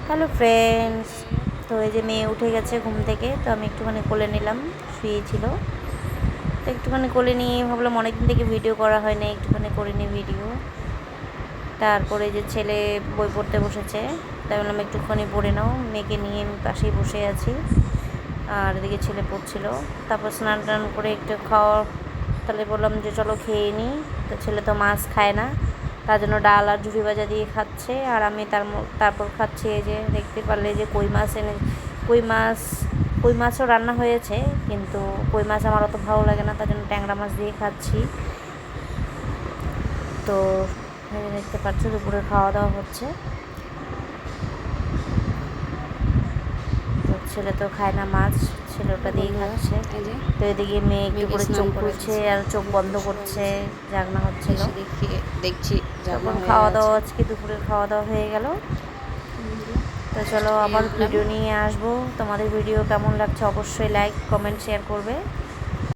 Hello friends. তো এই যে মেয়ে উঠে গেছে ঘুম থেকে, তো আমি একটুখানি কোলে নিলাম, শুয়েছিল। তো একটুখানি কোলে নিয়ে ভাবলাম অনেকদিন থেকে ভিডিও করা হয় না, একটুখানি করে নিই ভিডিও। তারপরে যে ছেলে বই পড়তে বসেছে, তাই বললাম একটুখানি পড়ে নাও। মেয়েকে নিয়ে আমি পাশেই বসে আছি, আর এদিকে ছেলে পড়ছিল। তারপর স্নান টান করে একটু খাওয়া, তাহলে বললাম যে চলো খেয়ে নিই। তো ছেলে তো মাছ খায় না, তার জন্য ডাল আর ঝুড়ি ভাজা দিয়ে খাচ্ছে, আর আমি তারপর খাচ্ছি। এই যে দেখতে পারলে যে কই মাছ কই মাছও রান্না হয়েছে, কিন্তু কই মাছ আমার অত ভালো লাগে না, তার জন্য ট্যাংরা মাছ দিয়ে খাচ্ছি। তো দেখতে পাচ্ছ দুপুরে খাওয়া দাওয়া হচ্ছে। তো ছেলে তো খায় না মাছ, ছেলে ওটা দিয়ে খাচ্ছে। তো এদিকে মেয়ে একটু করে চোখ খুলছে আর চোখ বন্ধ করছে, জাগনা হচ্ছিল। দেখছি তখন খাওয়া দাওয়া, আজকে দুপুরের খাওয়া দাওয়া হয়ে গেল। তো চলো আবার ভিডিও নিয়ে আসবো। তোমাদের ভিডিও কেমন লাগছে অবশ্যই লাইক কমেন্ট শেয়ার করবে।